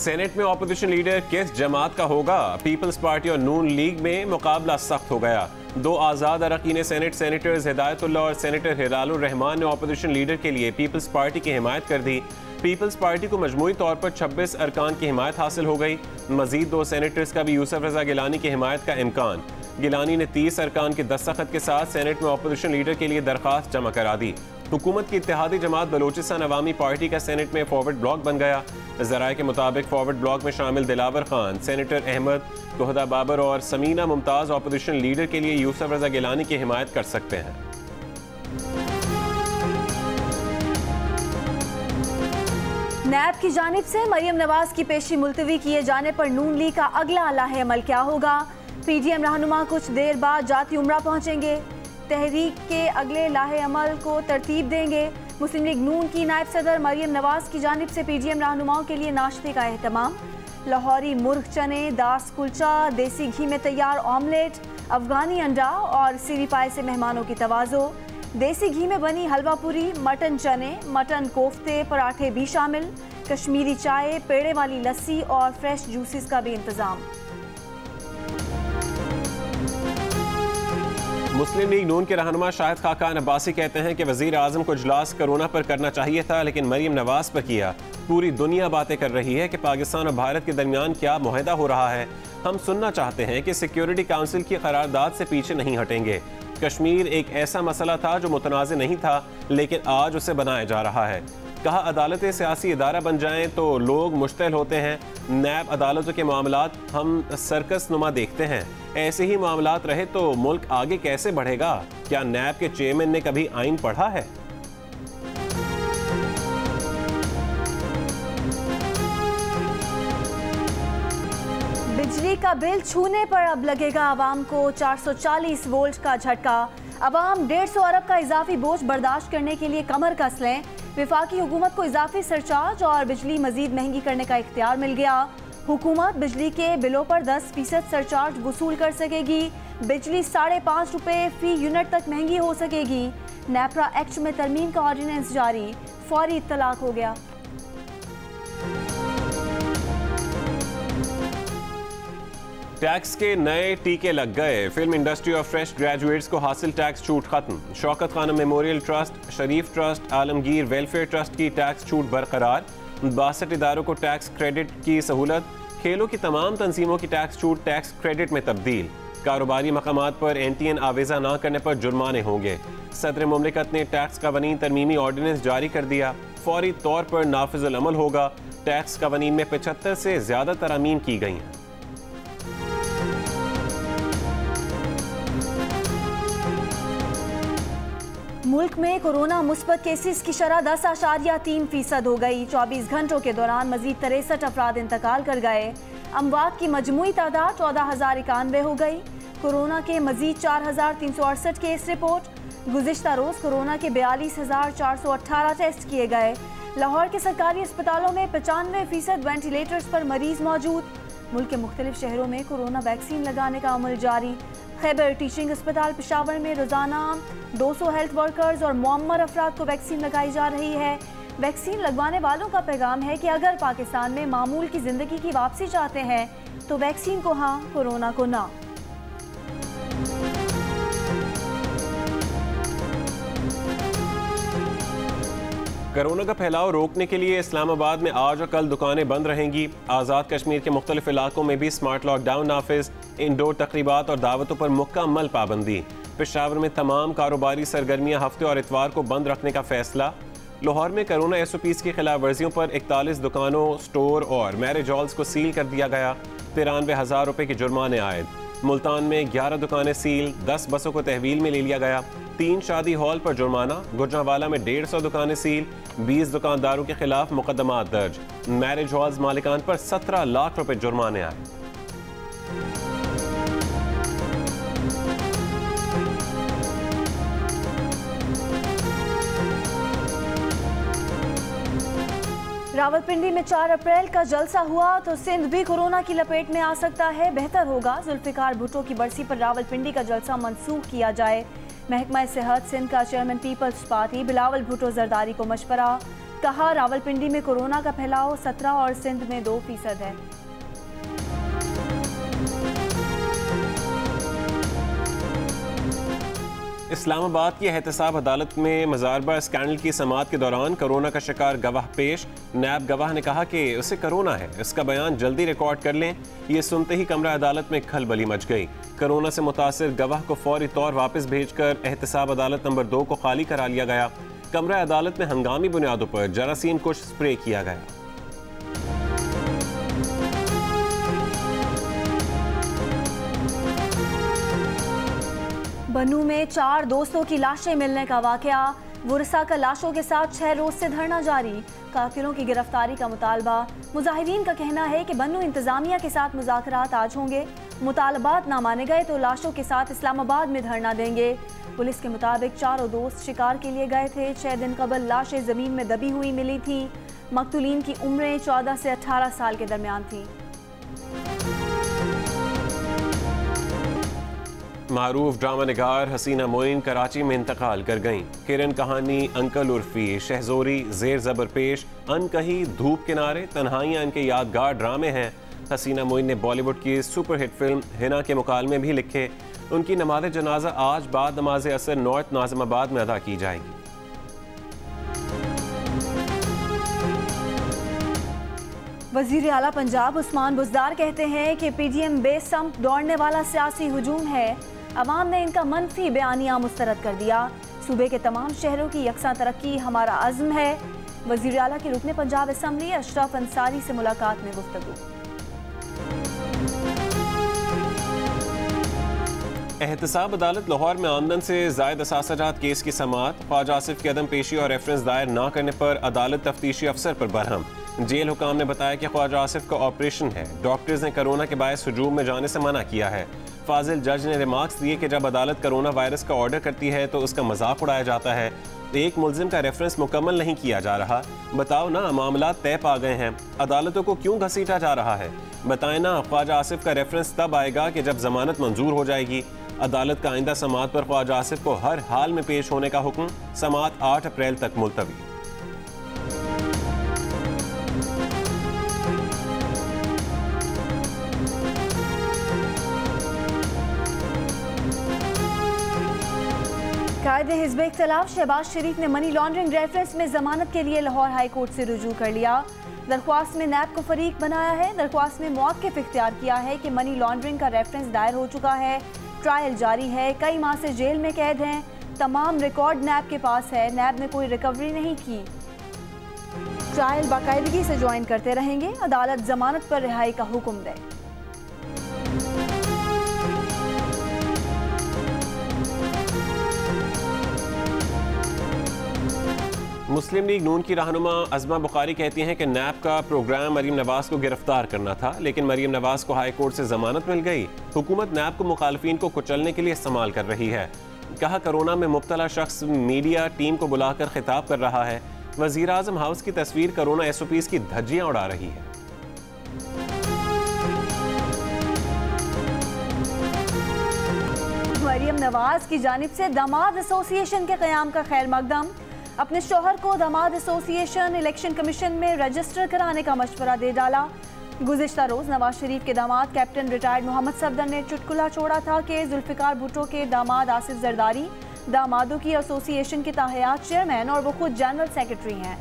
Senate में opposition leader किस जमात का होगा? पीपल्स पार्टी और नून लीग में मुकाबला सख्त हो गया। दो आज़ाद अरकान सेनेट सेनेटर्स हिदायतुल्ला और सेनेटर हिलालुर रहमान ने ऑपोजिशन लीडर के लिए पीपल्स पार्टी की हिमायत कर दी। पीपल्स पार्टी को मजमूई तौर पर 26 अरकान की हिमायत हासिल हो गई। मजीद 2 सेनेटर्स का भी यूसुफ रजा गिलानी की हिमायत का इम्कान। गिलानी ने 30 अरकान के दस्तखत के साथ सेनेट में ऑपोजिशन लीडर के लिए दरख्वास्त जमा करा दी। हुकूमत की इत्तेहादी जमात बलोचिस्तान अवामी पार्टी का सेनेट में फॉरवर्ड ब्लॉक बन गया। ज़राए के मुताबिक फॉरवर्ड ब्लॉक में शामिल दिलावर खान, सेनेटर अहमद, तोहदा बाबर और समीना मुमताज़ ऑपोजिशन लीडर के लिए यूसुफ रजा गिलानी की हिमायत कर सकते हैं। नैब की जानिब से मरियम नवाज की पेशी मुलतवी किए जाने पर नून लीग का अगला लाहे अमल क्या होगा? पीडीएम रहनुमा कुछ देर बाद जाती उम्रा पहुंचेंगे। तहरीक के अगले लाहे अमल को तरतीब देंगे। मुस्लिम लीग नून की नायब सदर मरियम नवाज की जानिब से पीडीएम रहनुमाओं के लिए नाश्ते का एहतमाम। लाहौरी मुर्ग चने, दास कुलचा, देसी घी में तैयार ऑमलेट, अफगानी अंडा और सीरी पाए से मेहमानों की तवाज़ो। देसी घी में बनी हलवा पूरी, मटन चने, मटन कोफ्ते, पराठे भी शामिल। कश्मीरी चाय, पेड़े वाली लस्सी और फ्रेश जूसेस का भी इंतजाम। मुस्लिम लीग नून के रहनुमा शाहिद खाकान अब्बासी कहते हैं कि वजीर आजम को इजलास कोरोना पर करना चाहिए था, लेकिन मरियम नवाज पर किया। पूरी दुनिया बातें कर रही है कि पाकिस्तान और भारत के दरमियान क्या मुआहदा हो रहा है। हम सुनना चाहते हैं कि सिक्योरिटी काउंसिल की करारदाद से पीछे नहीं हटेंगे। कश्मीर एक ऐसा मसला था जो मुतनाज़ नहीं था, लेकिन आज उसे बनाया जा रहा है। कहा अदालतें सियासी इदारा बन जाएं तो लोग मुश्तिल होते हैं। नैब अदालतों के मामलात हम सर्कस नुमा देखते हैं। ऐसे ही मामलात रहे तो मुल्क आगे कैसे बढ़ेगा? क्या नैब के चेयरमैन ने कभी आइन पढ़ा है? बिजली का बिल छूने पर अब लगेगा आवाम को 440 वोल्ट का झटका। आवाम 150 अरब का इजाफी बोझ बर्दाश्त करने के लिए कमर कस लें। विफाकी हुकूमत को इजाफी सरचार्ज और बिजली मजीद महंगी करने का इख्तियार मिल गया। हुकूमत बिजली के बिलों पर 10% सरचार्ज वसूल कर सकेगी। बिजली 5.5 रुपये फी यूनिट तक महंगी हो सकेगी। नेपरा एक्ट में तरमीम का ऑर्डिनेंस जारी, फौरी इत्तलाक हो गया। टैक्स के नए टीके लग गए। फिल्म इंडस्ट्री और फ्रेश ग्रेजुएट्स को हासिल टैक्स छूट खत्म। शौकत खानम मेमोरियल ट्रस्ट, शरीफ ट्रस्ट, आलमगीर वेलफेयर ट्रस्ट की टैक्स छूट बरकरार। 62 इदारों को टैक्स क्रेडिट की सहूलत। खेलों की तमाम तंजीमों की टैक्स छूट टैक्स क्रेडिट में तब्दील। कारोबारी मकामात पर एंटीएन आवेजा न करने पर जुर्माने होंगे। सदर मुमलिकत ने टैक्स कवानीन तरमीमी ऑर्डिनेंस जारी कर दिया, फौरी तौर पर नाफिजुल अमल होगा। टैक्स कवानीन में 75 से ज्यादा तरमीम की गई हैं। मुल्क में कोरोना मुस्बत केसेस की शरह 10.3% हो गई। 24 घंटों के दौरान मजीद 63 अफराद इंतकाल कर गए। अमवात की मजमूई तादाद 14,091 हो गई। कोरोना के मजीद 4,368 केस रिपोर्ट। गुज़िश्ता रोज़ कोरोना के 42,418 टेस्ट किए गए। लाहौर के सरकारी अस्पतालों में 95% वेंटिलेटर्स पर मरीज मौजूद। मुल्क के मुख्तलिफ शहरों में कोरोना वैक्सीन लगाने का अमल जारी। खैबर टीचिंग अस्पताल पेशावर में रोजाना 200 हेल्थ वर्कर्स और मुअम्मर अफराद को वैक्सीन लगाई जा रही है। वैक्सीन लगवाने वालों का पैगाम है कि अगर पाकिस्तान में मामूल की जिंदगी की वापसी चाहते हैं तो वैक्सीन को हाँ, कोरोना को ना। कोरोना का फैलाव रोकने के लिए इस्लामाबाद में आज और कल दुकानें बंद रहेंगी। आज़ाद कश्मीर के मुख्तलिफ इलाकों में भी स्मार्ट लॉकडाउन नाफिज। इंडोर तकरीबात और दावतों पर मुकम्मल पाबंदी। पेशावर में तमाम कारोबारी सरगर्मियां हफ्ते और इतवार को बंद रखने का फैसला। लाहौर में कोरोना SOPs की खिलाफ वर्जियों पर 41 दुकानों, स्टोर और मैरिज हॉल्स को सील कर दिया गया। 93,000 रुपये के जुर्माने आयद। मुल्तान में 11 दुकानें सील, 10 बसों को तहवील में ले लिया गया। 3 शादी हॉल पर जुर्माना। गुजरांवाला में 150 दुकानें सील, 20 दुकानदारों के खिलाफ मुकदमा दर्ज। मैरिज हॉल्स मालिकान पर 17 लाख रुपए जुर्माने आए। रावलपिंडी में 4 अप्रैल का जलसा हुआ तो सिंध भी कोरोना की लपेट में आ सकता है। बेहतर होगा जुल्फिकार भुट्टो की बरसी पर रावलपिंडी का जलसा मंसूख किया जाए। महकमा सेहत सिंध का chairman Peoples Party Bilawal Bhutto Zardari को मशवरा। कहा, रावलपिंडी में कोरोना का फैलाव 17 और सिंध में 2% है। इस्लामाबाद की एहतसाब अदालत में मजारबा स्कैंडल की समाअत के दौरान कोरोना का शिकार गवाह पेश। नैब गवाह ने कहा कि उसे कोरोना है, इसका बयान जल्दी रिकॉर्ड कर लें। ये सुनते ही कमरा अदालत में खलबली मच गई। कोरोना से मुतासिर गवाह को फौरी तौर वापस भेजकर एहतसाब अदालत नंबर 2 को खाली करा लिया गया। कमरा अदालत में हंगामी बुनियादों पर जरासीम कुछ स्प्रे किया गया। बन्नू में 4 दोस्तों की लाशें मिलने का वाकया। वुरसा का लाशों के साथ 6 रोज से धरना जारी। कातिलों की गिरफ्तारी का मुतालबा। मुजाहिदीन का कहना है कि बन्नू इंतजामिया के साथ मुज़ाकरात आज होंगे। मुतालबात ना माने गए तो लाशों के साथ इस्लामाबाद में धरना देंगे। पुलिस के मुताबिक चारों दोस्त शिकार के लिए गए थे। 6 दिन कबल लाशें जमीन में दबी हुई मिली थी। मकतूलीन की उम्रें 14 से 18 साल के दरमियान थी। मारूफ ड्रामा निगार हसीना मोइन कराची में इंतकाल कर गईं। किरण कहानी, अंकल उर्फी, शहजोरी, जेर जबर पेश, अनकही, धूप किनारे, तन्हाइयाँ इनके यादगार ड्रामे हैं। हसीना मोइन ने बॉलीवुड की सुपरहिट फिल्म हिना के मुकालमे भी लिखे। उनकी नमाज जनाजा आज बाद नमाज असर नॉर्थ नाजिमाबाद में अदा की जाएगी। वजीर आला पंजाब उस्मान बुज़दार कहते हैं कि PDM बेसम्प दौड़ने वाला सियासी हुजूम है। अवाम ने इनका मनफी बयानिया मुस्तरद कर दिया। सूबे के तमाम शहरों की यकसा तरक्की हमारा अज़्म है। वजीर आला की रुकने पंजाब असम्बली अशरफ अंसारी से मुलाकात में गुफ्तगू। एहतसाब अदालत लाहौर में आमदन से जायद असासाजात केस की समाअत। ख्वाजा आसिफ की अदम पेशी और रेफरेंस दायर न करने पर अदालत तफ्तीशी अफसर पर बरहम। जेल हुकाम ने बताया कि ख्वाजा आसिफ का ऑपरेशन है। डॉक्टर्स ने कोरोना के बायस हुजूम में जाने से मना किया है। फाजिल जज ने रिमार्क्स दिए कि जब अदालत कोरोना वायरस का ऑर्डर करती है तो उसका मजाक उड़ाया जाता है। एक मुल्जिम का रेफरेंस मुकम्मल नहीं किया जा रहा। बताओ ना, मामला तय पा गए हैं, अदालतों को क्यों घसीटा जा रहा है? बताएं ना, ख्वाजा आसिफ का रेफरेंस तब आएगा कि जब जमानत मंजूर हो जाएगी। अदालत का आइंदा समाअत पर ख्वाजा आसिफ को हर हाल में पेश होने का हुक्म। समाअत 8 अप्रैल तक मुलतवी। कायदे हिज़्ब इख्तिलाफ शहबाज शरीफ ने मनी लॉन्ड्रिंग रेफरेंस में जमानत के लिए लाहौर हाई कोर्ट से रुजू कर लिया। दरख्वास्त में नैब को फरीक बनाया है। दरख्वास्त में मौक़िफ़ इख्तियार किया है कि मनी लॉन्ड्रिंग का रेफरेंस दायर हो चुका है। ट्रायल जारी है। कई माह से जेल में कैद हैं। तमाम रिकॉर्ड नैब के पास है। नैब ने कोई रिकवरी नहीं की। ट्रायल बाकायदगी से ज्वाइन करते रहेंगे। अदालत जमानत पर रिहाई का हुक्म दे। मुस्लिम लीग नून की रहनुमा अज़मा बुखारी कहती हैं कि नैब का प्रोग्राम मरीम नवाज को गिरफ्तार करना था, लेकिन मरीम नवाज को हाई कोर्ट से जमानत मिल गई। हुकूमत नैब को मुखालफिन को कुचलने के लिए इस्तेमाल कर रही है। कहा, कोरोना में मुब्तला शख्स मीडिया टीम को बुलाकर खिताब कर रहा है। वज़ीर आज़म हाउस की तस्वीर कोरोना SOPs की धज्जियां उड़ा रही है। मरीम नवाज की जानिब से दामाद एसोसिएशन के क़याम का खैर मकदम। अपने शोहर को दामाद एसोसिएशन इलेक्शन कमीशन में रजिस्टर कराने का मशवरा दे डाला। गुज़िश्ता रोज़ नवाज शरीफ के दामाद कैप्टन रिटायर्ड मोहम्मद सफदर ने चुटकुला छोड़ा था कि जुल्फ़िकार भुट्टो के दामाद आसिफ जरदारी दामादों की एसोसिएशन के ताहयात चेयरमैन और वो खुद जनरल सेक्रेटरी हैं।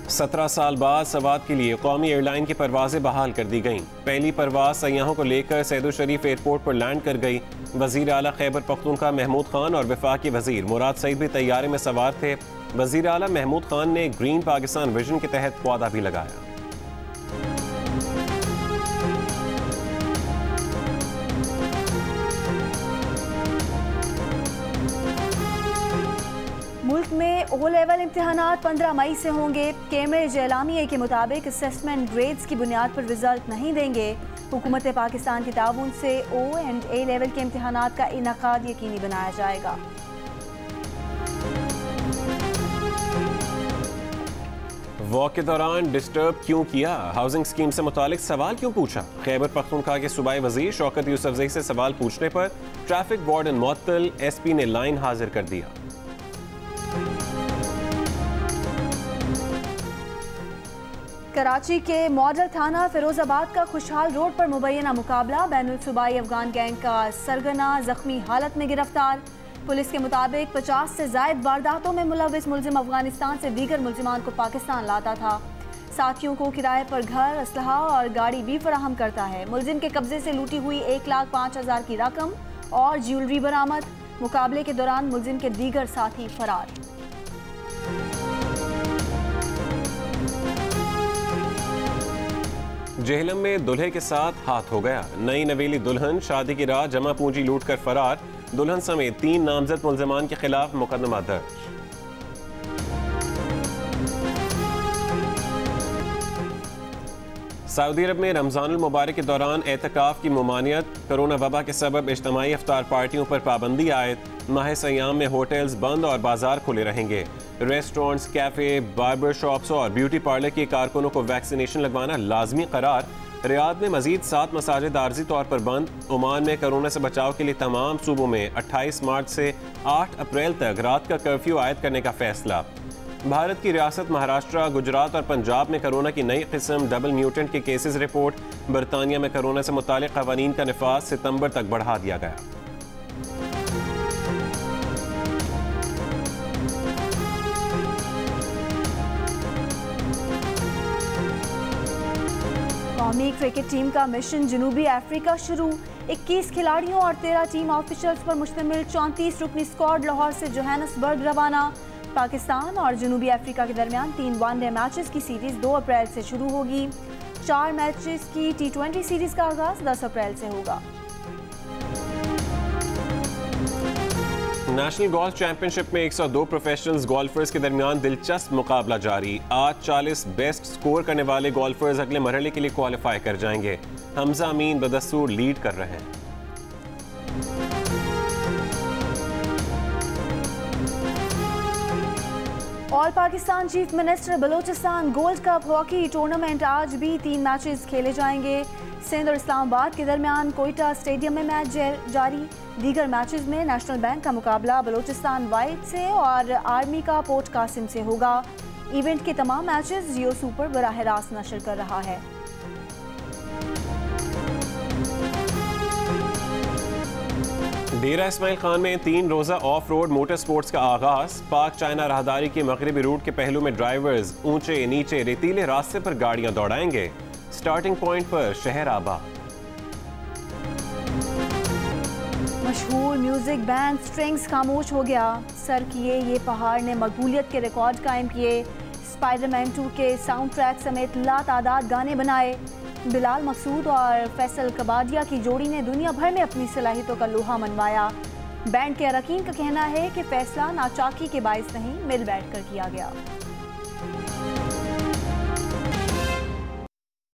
17 साल बाद सवात के लिए कौमी एयरलाइन की परवाजें बहाल कर दी गईं। पहली परवाज सयाहों को लेकर सैदुल शरीफ एयरपोर्ट पर लैंड कर गई। वजीर आला खैबर पख्तूनख्वा महमूद खान और वफाकी वजीर मुराद सईद भी तैयारे में सवार थे। वजीर आला महमूद खान ने ग्रीन पाकिस्तान विजन के तहत पौधा भी लगाया। मुल्क में ओ लेवल इम्तिहानात 15 मई से होंगे। केमरे जैलामिया के मुताबिक असेसमेंट ग्रेड्स की बुनियाद पर रिजल्ट नहीं देंगे। हुकूमत पाकिस्तान के ताउन से O एंड A लेवल के इम्तिहानात का इनकाद यकीनी बनाया जाएगा। वॉक के दौरान डिस्टर्ब क्यों किया? हाउसिंग स्कीम से मुतालिक सवाल क्यों पूछा? खैबर पख्तूनख्वा के सूबाई वजीर शौकत यूसुफजई से सवाल पूछने पर ट्रैफिक वार्डन मुअत्तल, SP ने लाइन हाजिर कर दिया। कराची के मॉडल थाना फिरोजाबाद का खुशहाल रोड पर मुबैना मुकाबला, बैनुल सूबाई अफगान गैंग का सरगना जख्मी हालत में गिरफ्तार। पुलिस के मुताबिक 50 से जायद वारदातों में मुलविस मुलजिम अफगानिस्तान से दीगर मुलजिमान को पाकिस्तान लाता था। साथियों को किराए पर घर, असलहा और गाड़ी भी फराहम करता है। मुलजिम के कब्जे से लूटी हुई 1,05,000 की रकम और ज्वेलरी बरामद। मुकाबले के दौरान मुलजिम के दीगर साथी फरार। जेहलम में दुल्हे के साथ हाथ हो गया। नई नवेली दुल्हन शादी की रात जमा पूंजी लूटकर फरार। दुल्हन समेत 3 नामजद मुलजमान के खिलाफ मुकदमा दर्ज। सऊदी अरब में रमज़ानुल मुबारक के दौरान एतकाफ़ की ममानियत। कोरोना वबा के सबब इज्तिमाई इफ्तार पार्टियों पर पाबंदी आयद। माह सयाम में होटल्स बंद और बाजार खुले रहेंगे। रेस्टोरेंट्स, कैफ़े, बार्बर शॉप्स और ब्यूटी पार्लर के कारकुनों को वैक्सीनेशन लगवाना लाजमी करार। रियाद में मजीद 7 मसाजिद आर्जी तौर पर बंद। ओमान में कोरोना से बचाव के लिए तमाम सूबों में 28 मार्च से 8 अप्रैल तक रात का कर्फ्यू आयद करने का फैसला। भारत की रियासत महाराष्ट्र, गुजरात और पंजाब में कोरोना की नई किस्म डबल म्यूटेंट के केसेस रिपोर्ट। बरतानिया में कोरोना से मुतालिक क़वानीन का नफाज सितंबर तक बढ़ा दिया गया। कौमी क्रिकेट टीम का मिशन जनूबी अफ्रीका शुरू। 21 खिलाड़ियों और 13 टीम ऑफिशियल्स पर मुश्तमिल 34 रुकनी स्क्वाड लाहौर से जोहान्सबर्ग रवाना। पाकिस्तान और जनूबी अफ्रीका के दरमियान 3 वनडे मैचेस की सीरीज 2 अप्रैल से शुरू होगी। 4 मैचेस की T20 सीरीज का आगाज 10 अप्रैल से होगा। नेशनल गोल्फ चैंपियनशिप में 102 प्रोफेशनल्स गोल्फर्स के दरमियान दिलचस्प मुकाबला जारी। आज 40 बेस्ट स्कोर करने वाले गोल्फर्स अगले मरहले के लिए क्वालिफाई कर जाएंगे। हमजा अमीन बदस्तूर लीड कर रहे हैं। All Pakistan chief minister Balochistan gold cup hockey tournament आज भी 3 मैचेस खेले जाएंगे। सिंध और इस्लामाबाद के दरमियान कोयटा स्टेडियम में मैच जारी। दीगर मैचेस में नेशनल बैंक का मुकाबला बलोचिस्तान वाइट से और आर्मी का पोर्ट कासिम से होगा। इवेंट के तमाम मैचेस जियो सुपर बराह रास्त नशर कर रहा है। डेरा इस्माइल खान में 3 रोज़ा ऑफ रोड मोटर स्पोर्ट्स का आगाज। पाक चाइना राहदारी के मगरबी रूट के पहलू में ड्राइवर्स ऊंचे नीचे रेतीले रास्ते पर गाड़ियां दौड़ाएंगे। स्टार्टिंग पॉइंट पर शहर आबा। मशहूर म्यूजिक बैंड स्ट्रिंग्स खामोश हो गया। सर किए ये पहाड़ ने मकबूलियत के रिकॉर्ड कायम किए। स्पाइडरमैन 2 के साउंड ट्रैक समेत लातादाद गाने बनाए। बिलाल मकसूद और फैसल कबाडिया की जोड़ी ने दुनिया भर में अपनी सलाहियतों का लोहा मनवाया। बैंड के अरकान का कहना है कि फैसला नाचाकी के बायस नहीं, मिल बैठ कर किया गया।